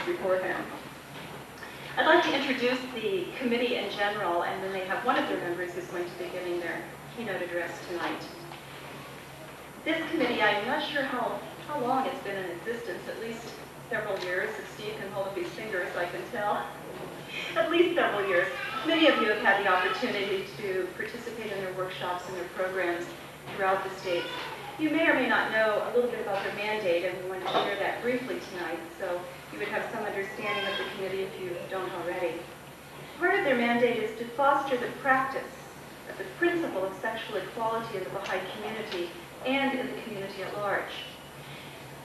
beforehand. I'd like to introduce the committee in general, and then they have one of their members who's going to be giving their keynote address tonight. This committee, I'm not sure how long it's been in existence, at least several years. If Steve can hold up his fingers, I can tell. At least several years. Many of you have had the opportunity to participate in their workshops and their programs throughout the states. You may or may not know a little bit about their mandate, and we want to share that briefly tonight, so you would have some understanding of the committee if you don't already. Part of their mandate is to foster the practice of the principle of sexual equality in the Baha'i community and in the community at large.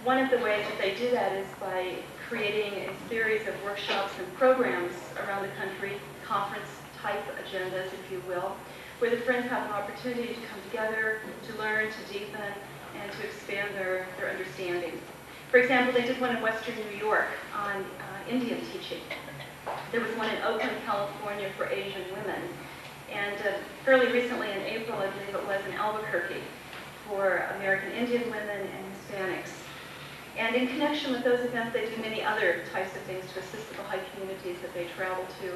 One of the ways that they do that is by creating a series of workshops and programs around the country, conference-type agendas, if you will, where the friends have an opportunity to come together, to learn, to deepen, and to expand their understanding. For example, they did one in Western New York on Indian teaching. There was one in Oakland, California for Asian women. And fairly recently in April, I believe it was, in Albuquerque for American Indian women and Hispanics. And in connection with those events, they do many other types of things to assist the Baha'i communities that they travel to.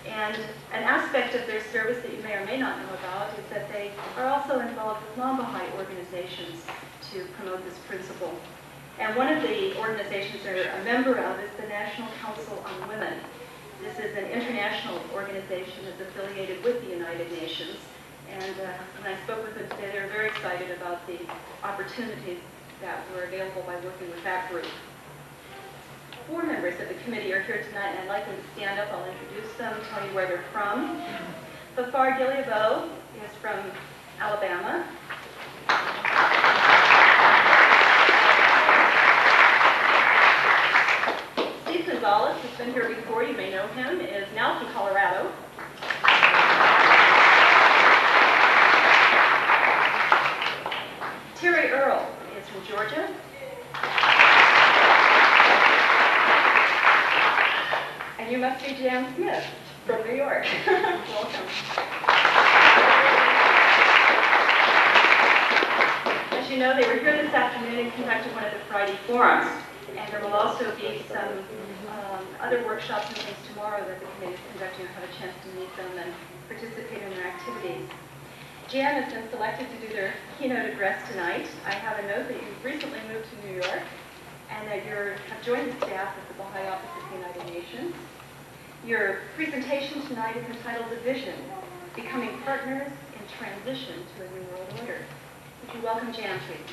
And an aspect of their service that you may or may not know about is that they are also involved with non-Baha'i organizations to promote this principle. And one of the organizations they're a member of is the National Council on Women. This is an international organization that's affiliated with the United Nations. And when I spoke with them today, they were very excited about the opportunities that were available by working with that group. 4 members of the committee are here tonight, and I'd like them to stand up. I'll introduce them, tell you where they're from. Fafar Gileabo is from Alabama. Steve Gonzalez has been here before. You may know him. Is now from Colorado. Terry Earle is from Georgia. And you must be Jan Smith from New York. Welcome. As you know, they were here this afternoon and conducted one of the Friday forums. And there will also be some other workshops and things tomorrow that the committee is conducting. You'll have a chance to meet them and participate in their activities. Jan has been selected to do their keynote address tonight. I have a note that you've recently moved to New York and that you have joined the staff of the Baha'i Office of the United Nations. Your presentation tonight is entitled The Vision, Becoming Partners in Transition to a New World Order. Would you welcome Jan, please?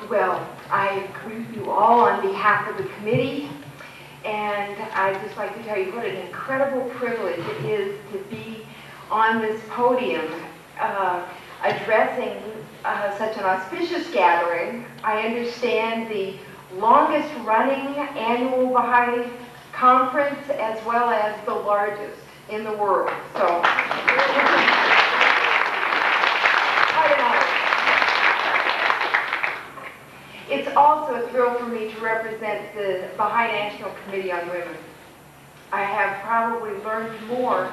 Well, I greet you all on behalf of the committee, and I'd just like to tell you what an incredible privilege it is to be on this podium addressing such an auspicious gathering. I understand the longest running annual Baha'i conference as well as the largest in the world. So, it's also a thrill for me to represent the Baha'i National Committee on Women. I have probably learned more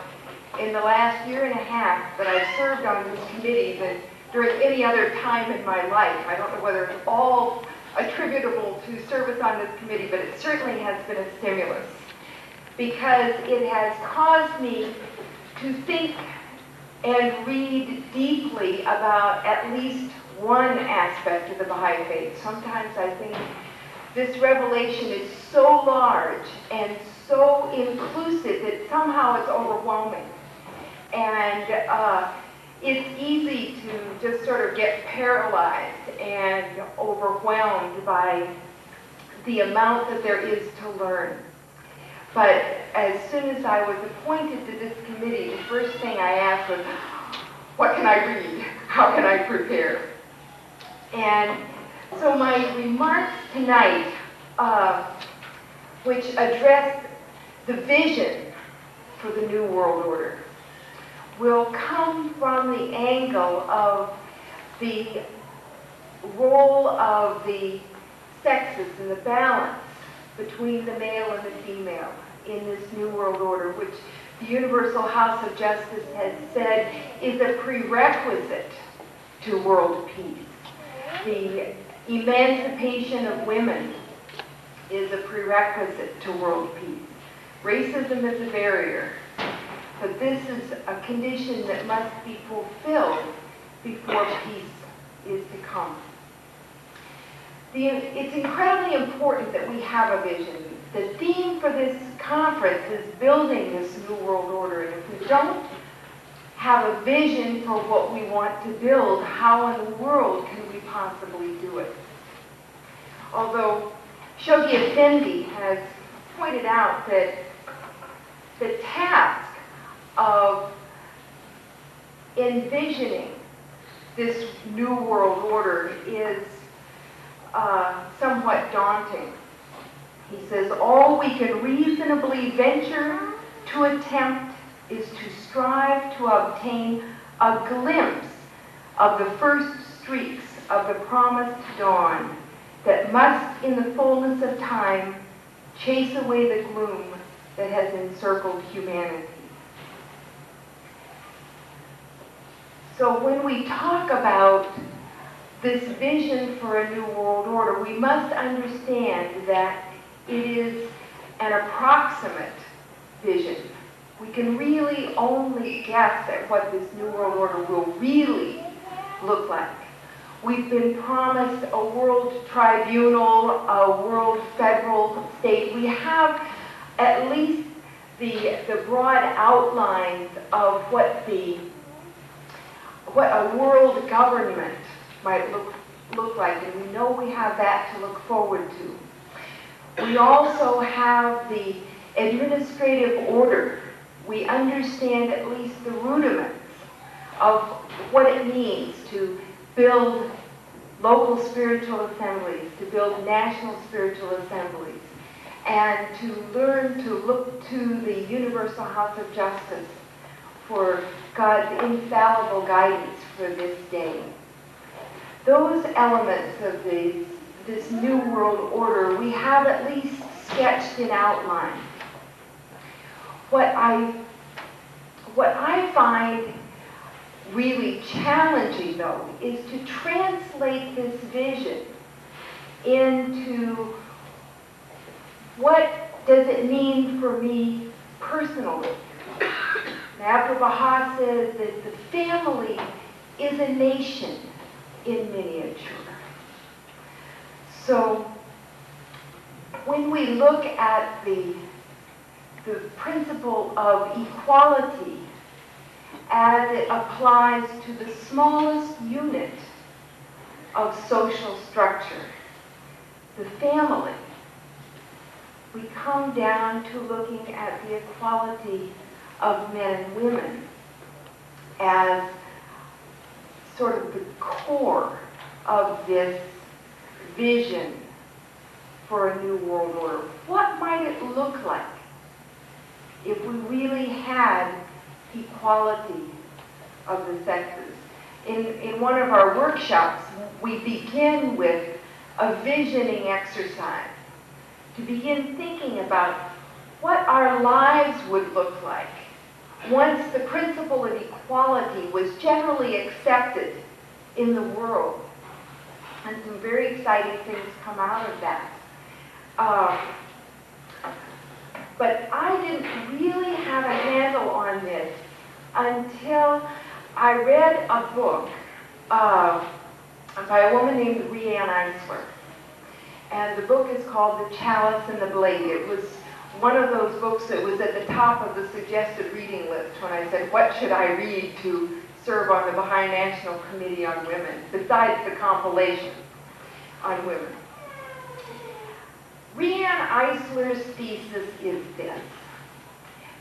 in the last year and a half that I've served on this committee than during any other time in my life. I don't know whether it's all attributable to service on this committee, but it certainly has been a stimulus because it has caused me to think and read deeply about at least one aspect of the Baha'i faith. Sometimes I think this revelation is so large and so inclusive that somehow it's overwhelming. And it's easy to just sort of get paralyzed and overwhelmed by the amount that there is to learn. But as soon as I was appointed to this committee, the first thing I asked was, what can I read? How can I prepare? And so my remarks tonight, which address the vision for the New World Order, will come from the angle of the role of the sexes and the balance between the male and the female in this New World Order, which the Universal House of Justice has said is a prerequisite to world peace. The emancipation of women is a prerequisite to world peace. Racism is a barrier, but this is a condition that must be fulfilled before peace is to come. It's incredibly important that we have a vision. The theme for this conference is building this new world order, and if we don't have a vision for what we want to build, how in the world can we possibly do it? Although Shoghi Effendi has pointed out that the task of envisioning this new world order is somewhat daunting. He says, all we can reasonably venture to attempt is to strive to obtain a glimpse of the first streaks of the promised dawn that must, in the fullness of time, chase away the gloom that has encircled humanity. So when we talk about this vision for a new world order, we must understand that it is an approximate vision. We can really only guess at what this new world order will really look like. We've been promised a world tribunal, a world federal state. We have at least the broad outlines of what a world government might look like, and we know we have that to look forward to. We also have the administrative order. We understand at least the rudiments of what it means to build local spiritual assemblies, to build national spiritual assemblies, and to learn to look to the Universal House of Justice for God's infallible guidance for this day. Those elements of this new world order we have at least sketched in outline. What I find really challenging, though, is to translate this vision into what does it mean for me personally. Abdu'l-Baha says that the family is a nation in miniature. So when we look at the principle of equality as it applies to the smallest unit of social structure, the family, we come down to looking at the equality of men and women as sort of the core of this vision for a new world order. What might it look like if we really had equality of the sexes? In one of our workshops, we begin with a visioning exercise to begin thinking about what our lives would look like once the principle of equality was generally accepted in the world. And some very exciting things come out of that. But I didn't really have a handle on this until I read a book by a woman named Rianne Eisler. And the book is called The Chalice and the Blade. It was one of those books that was at the top of the suggested reading list when I said, what should I read to serve on the Baha'i National Committee on Women, besides the compilation on women. Rianne Eisler's thesis is this,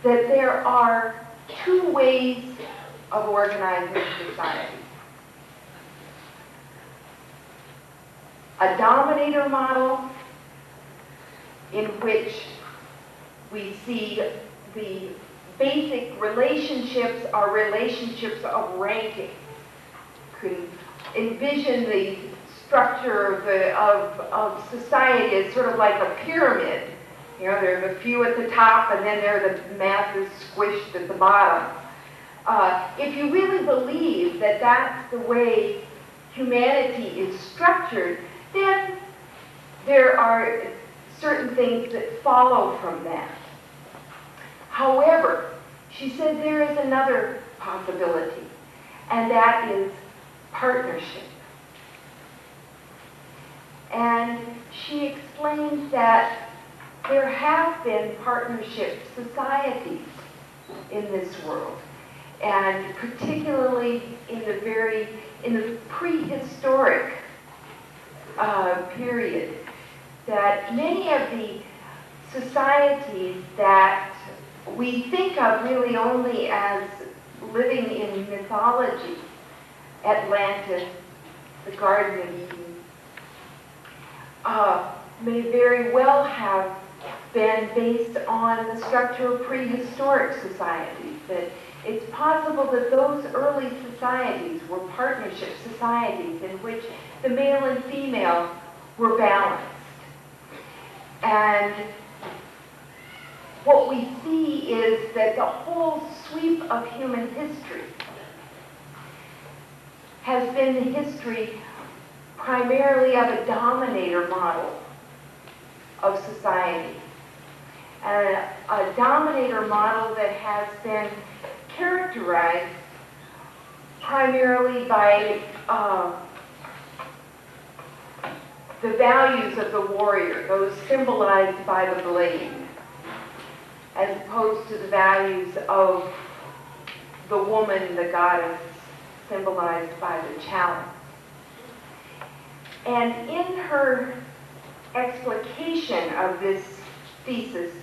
that there are two ways of organizing society. A dominator model in which we see the basic relationships are relationships of ranking. You can envision the structure of society as sort of like a pyramid You know, there are the few at the top, and then there are the masses squished at the bottom. If you really believe that that's the way humanity is structured, then there are certain things that follow from that. However, she said there is another possibility, and that is partnership. And she explained that there have been partnership societies in this world, and particularly in the prehistoric period, that many of the societies that we think of really only as living in mythology, Atlantis, the Garden of Eden, may very well have been based on the structure of prehistoric societies. That it's possible that those early societies were partnership societies in which the male and female were balanced. And what we see is that the whole sweep of human history has been the history primarily of a dominator model of society. And a dominator model that has been characterized primarily by the values of the warrior, those symbolized by the blade, as opposed to the values of the woman, the goddess, symbolized by the chalice. And in her explication of this thesis,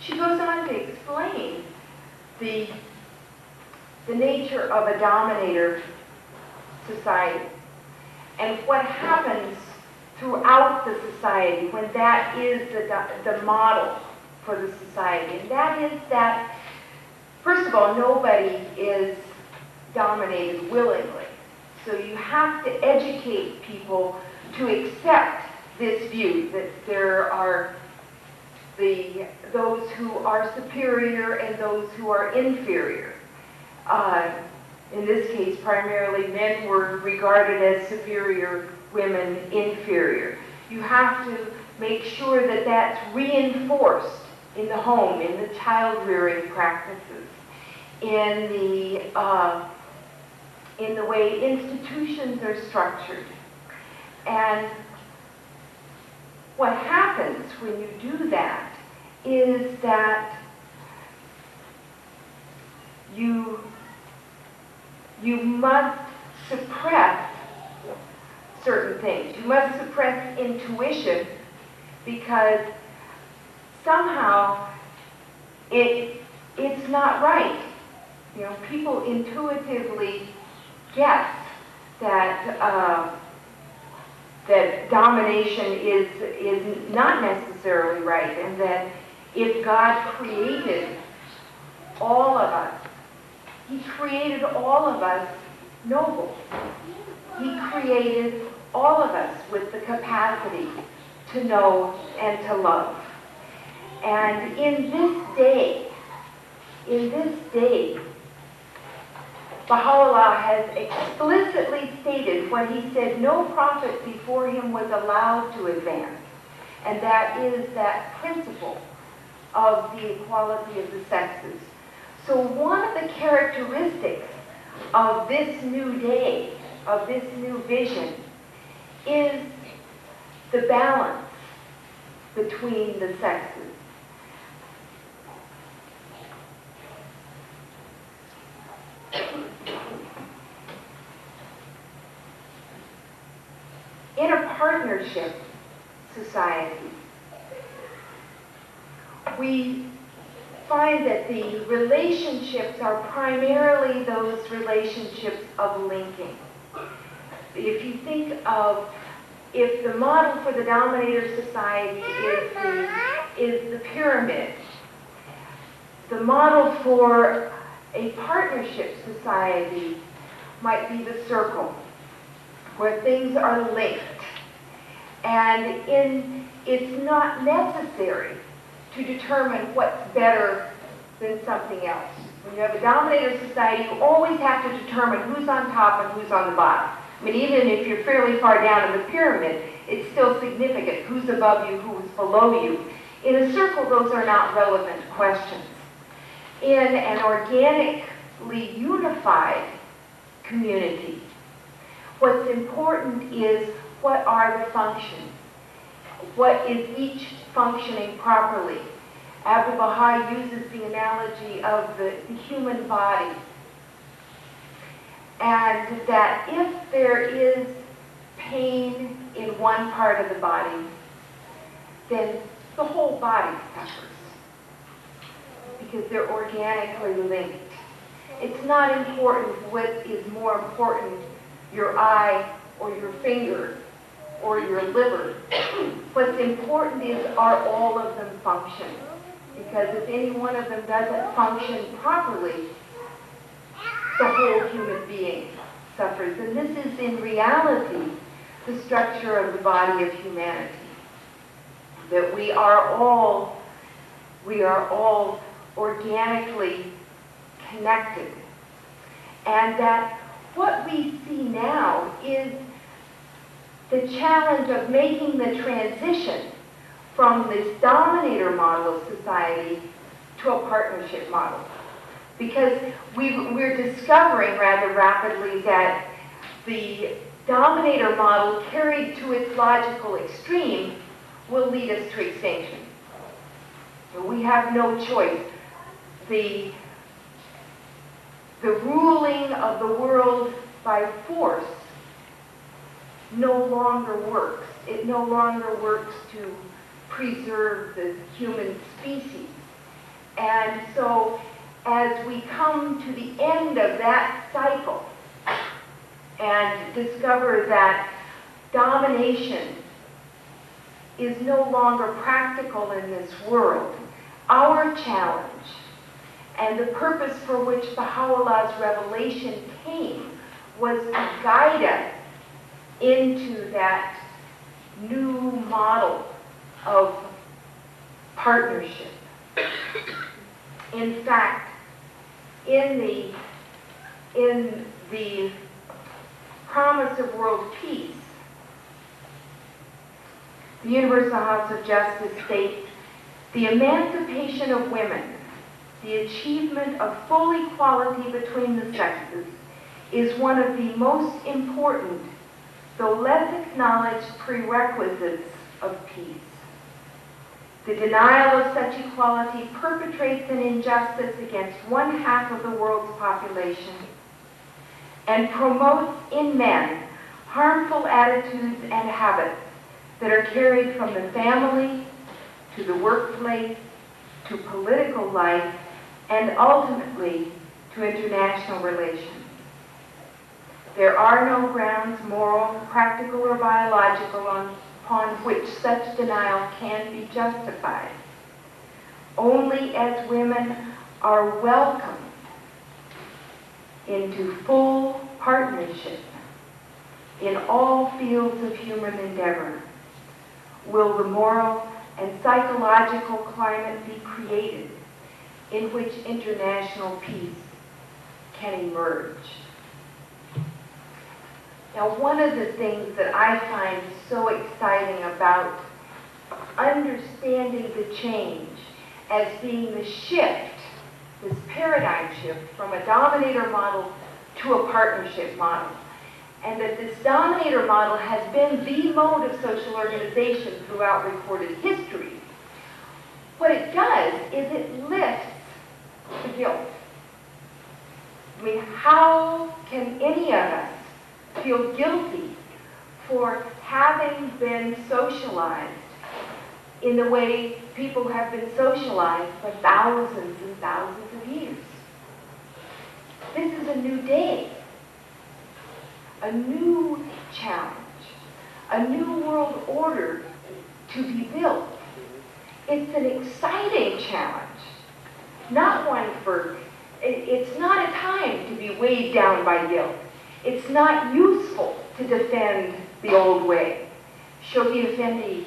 she goes on to explain the nature of a dominator society and what happens throughout the society when that is the model for the society. And that is that, first of all, nobody is dominated willingly. So you have to educate people to accept this view that there are those who are superior and those who are inferior. In this case, primarily men were regarded as superior, women inferior. You have to make sure that that's reinforced in the home, in the child-rearing practices, in the way institutions are structured. And what happens when you do that is that you must suppress certain things. You must suppress intuition because somehow it's not right. You know, people intuitively guess that that domination is not necessarily right, and that if God created all of us, He created all of us noble. He created all of us with the capacity to know and to love. And in this day, Baha'u'llah has explicitly stated what he said no prophet before him was allowed to advance, and that is that principle of the equality of the sexes. So one of the characteristics of this new day, of this new vision, is the balance between the sexes. In a partnership society, we find that the relationships are primarily those relationships of linking. If you think of, if the model for the dominator society is the pyramid, the model for a partnership society might be the circle, where things are linked. And it's not necessary to determine what's better than something else. When you have a dominator society, you always have to determine who's on top and who's on the bottom. I mean, even if you're fairly far down in the pyramid, it's still significant who's above you, who's below you. In a circle, those are not relevant questions. In an organically unified community, what's important is what are the functions? What is each functioning properly? Abu Baha'i uses the analogy of the human body, and that if there is pain in one part of the body, then the whole body suffers, because they're organically linked. It's not important what is more important, your eye or your finger or your liver. What's important is, are all of them functioning? Because if any one of them doesn't function properly, the whole human being suffers. And this is in reality the structure of the body of humanity. That we are all organically connected. And that what we see now is the challenge of making the transition from this dominator model of society to a partnership model. Because we're discovering rather rapidly that the dominator model carried to its logical extreme will lead us to extinction. We have no choice. The ruling of the world by force no longer works. It no longer works to preserve the human species. And so as we come to the end of that cycle and discover that domination is no longer practical in this world, our challenge and the purpose for which Baha'u'llah's revelation came was to guide us into that new model of partnership. In fact, in the promise of world peace, the Universal House of Justice states, the emancipation of women, the achievement of full equality between the sexes, is one of the most important, though less acknowledged, prerequisites of peace. The denial of such equality perpetrates an injustice against 1/2 of the world's population and promotes in men harmful attitudes and habits that are carried from the family to the workplace to political life and ultimately to international relations. There are no grounds, moral, practical, or biological, upon which such denial can be justified. Only as women are welcomed into full partnership in all fields of human endeavor will the moral and psychological climate be created in which international peace can emerge. Now, one of the things that I find so exciting about understanding the change as being the shift, this paradigm shift from a dominator model to a partnership model, and that this dominator model has been the mode of social organization throughout recorded history, what it does is it lifts the guilt. I mean, how can any of us feel guilty for having been socialized in the way people have been socialized for thousands and thousands of years? This is a new day, a new challenge, a new world order to be built. It's an exciting challenge, not one for, it's not a time to be weighed down by guilt. It's not useful to defend the old way. Shoghi Effendi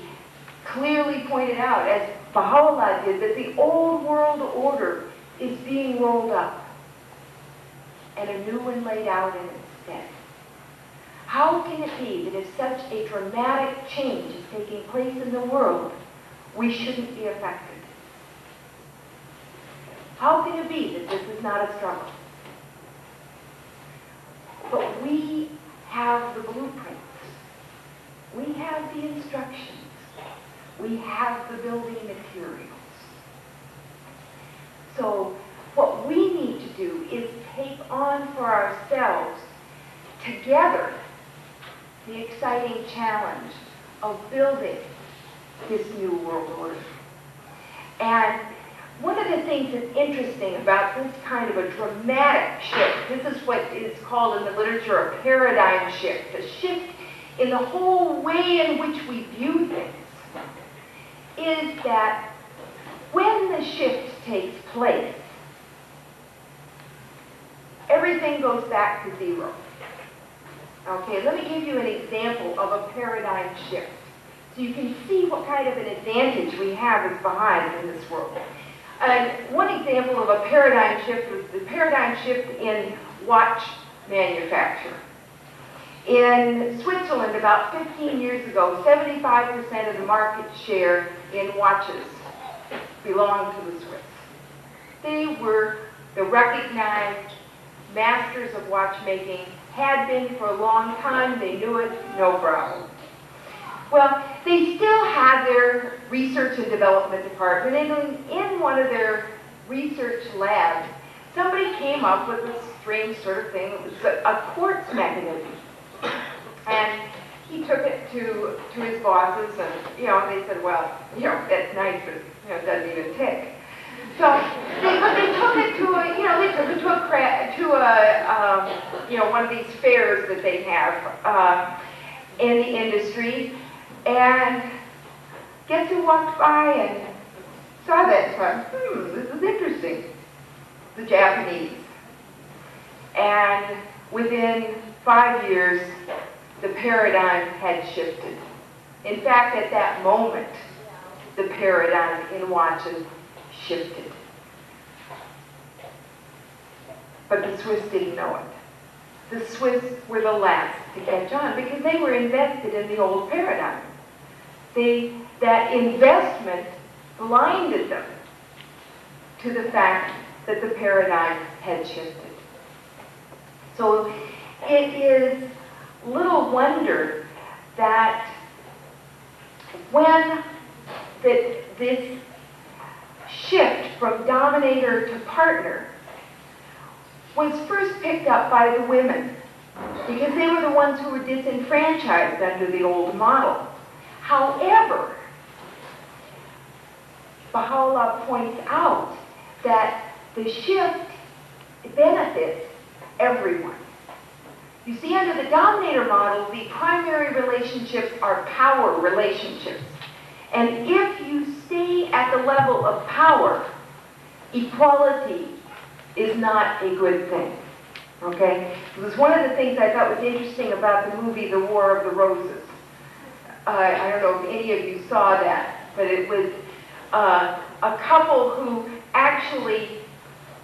clearly pointed out, as Baha'u'llah did, that the old world order is being rolled up and a new one laid out in its stead. How can it be that if such a dramatic change is taking place in the world, we shouldn't be affected? How can it be that this is not a struggle? But we have the blueprints. We have the instructions. We have the building materials. So what we need to do is take on for ourselves together the exciting challenge of building this new world order. And one of the things that's interesting about this kind of a dramatic shift, this is what is called in the literature a paradigm shift, a shift in the whole way in which we view things, is that when the shift takes place, everything goes back to zero. Okay, let me give you an example of a paradigm shift, so you can see what kind of an advantage we have as Baha'is in this world. One example of a paradigm shift was the paradigm shift in watch manufacture. In Switzerland, about 15 years ago, 75% of the market share in watches belonged to the Swiss. They were the recognized masters of watchmaking, had been for a long time, they knew it, no problem. Well, they still had their research and development department, and in one of their research labs, somebody came up with a strange sort of thing. It was a quartz mechanism. And he took it to his bosses, and, they said, well, that's nice, but, it doesn't even tick. So they took it to one of these fairs that they have in the industry, and guess who walked by and saw that and thought, this is interesting. The Japanese. And within 5 years, the paradigm had shifted. In fact, at that moment, the paradigm in watches shifted. But the Swiss didn't know it. The Swiss were the last to catch on because they were invested in the old paradigm. That investment blinded them to the fact that the paradigm had shifted. So it is little wonder that when this shift from dominator to partner was first picked up by the women, because they were the ones who were disenfranchised under the old model. However, Baha'u'llah points out that the shift benefits everyone. You see, under the dominator model, the primary relationships are power relationships. And if you stay at the level of power, equality is not a good thing. Okay? It was one of the things I thought was interesting about the movie The War of the Roses. I don't know if any of you saw that, but it was a couple who actually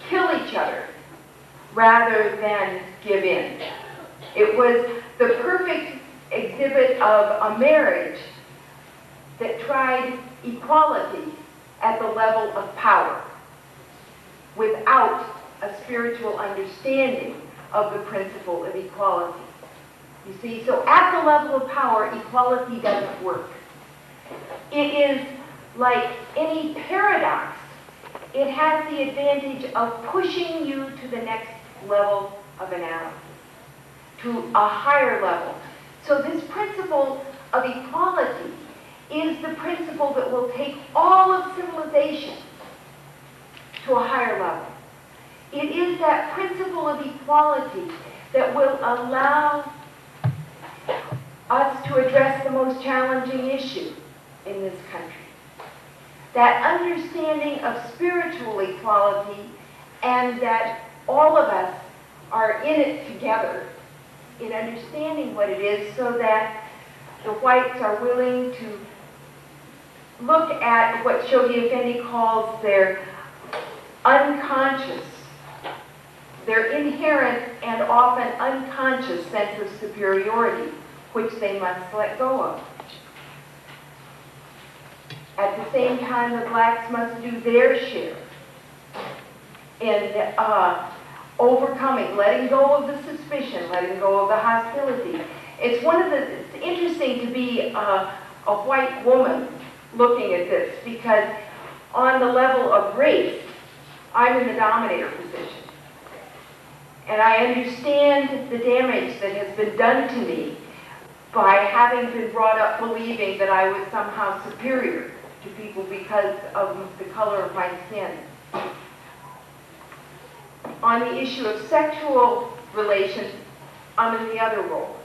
kill each other rather than give in. It was the perfect exhibit of a marriage that tried equality at the level of power without a spiritual understanding of the principle of equality. You see, so at the level of power, equality doesn't work. It is like any paradox. It has the advantage of pushing you to the next level of analysis, to a higher level. So this principle of equality is the principle that will take all of civilization to a higher level. It is that principle of equality that will allow us to address the most challenging issue in this country. That understanding of spiritual equality, and that all of us are in it together in understanding what it is, so that the whites are willing to look at what Shoghi Effendi calls their unconscious, their inherent and often unconscious sense of superiority, which they must let go of. At the same time, the blacks must do their share in overcoming, letting go of the suspicion, letting go of the hostility. It's interesting to be a white woman looking at this, because on the level of race, I'm in the dominator position. And I understand the damage that has been done to me by having been brought up believing that I was somehow superior to people because of the color of my skin. On the issue of sexual relations, I'm in the other role.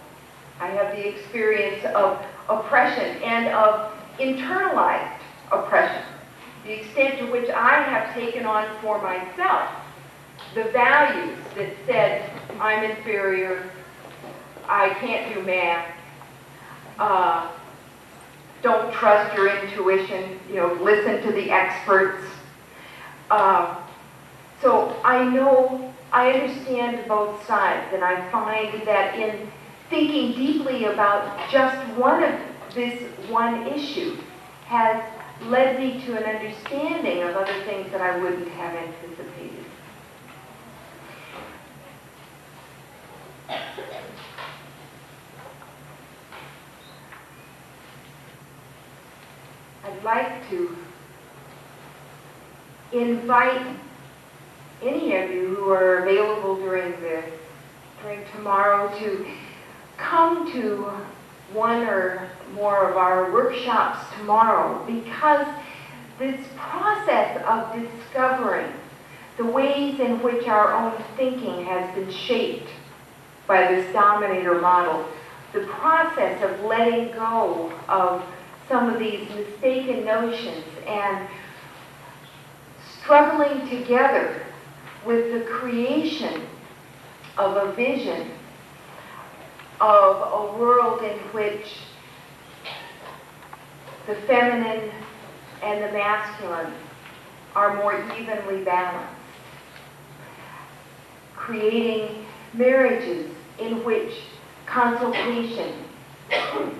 I have the experience of oppression and of internalized oppression, the extent to which I have taken on for myself the values that said, I'm inferior, I can't do math, don't trust your intuition, listen to the experts. So I understand both sides, and I find that in thinking deeply about just this one issue has led me to an understanding of other things that I wouldn't have anticipated. I'd like to invite any of you who are available during tomorrow to come to one or more of our workshops tomorrow, because this process of discovering the ways in which our own thinking has been shaped by this dominator model, the process of letting go of some of these mistaken notions and struggling together with the creation of a vision of a world in which the feminine and the masculine are more evenly balanced. Creating marriages in which consultation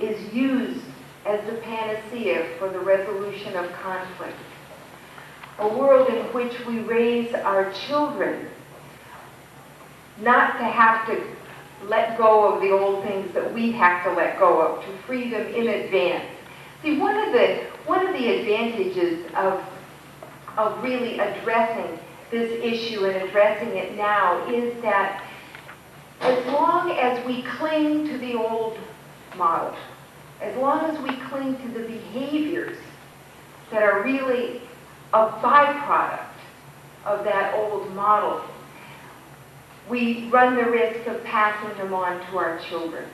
is used as the panacea for the resolution of conflict. A world in which we raise our children not to have to let go of the old things that we have to let go of, to free them in advance. See, one of the advantages of really addressing this issue and addressing it now is that as long as we cling to the old model, as long as we cling to the behaviors that are really a byproduct of that old model, we run the risk of passing them on to our children.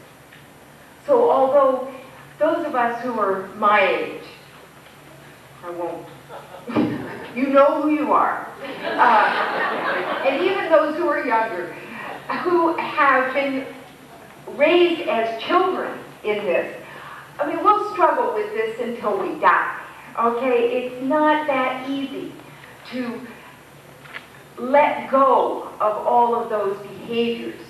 So although those of us who are my age, I won't, you know who you are, and even those who are younger, who have been raised as children in this, I mean, we'll struggle with this until we die, okay? It's not that easy to let go of all of those behaviors.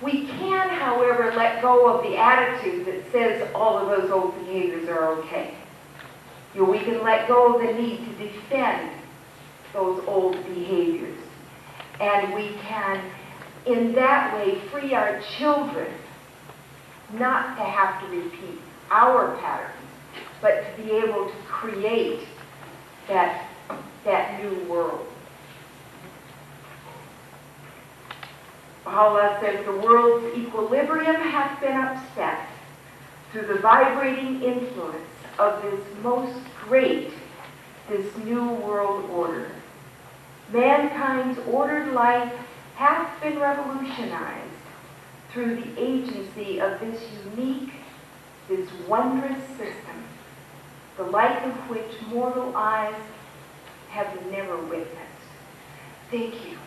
We can, however, let go of the attitude that says all of those old behaviors are okay. We can let go of the need to defend those old behaviors. And we can, in that way, free our children not to have to repeat our patterns, but to be able to create that new world. Baha'u'llah says the world's equilibrium hath been upset through the vibrating influence of this most great, this new world order. Mankind's ordered life hath been revolutionized through the agency of this unique, this wondrous system, the like of which mortal eyes have never witnessed. Thank you.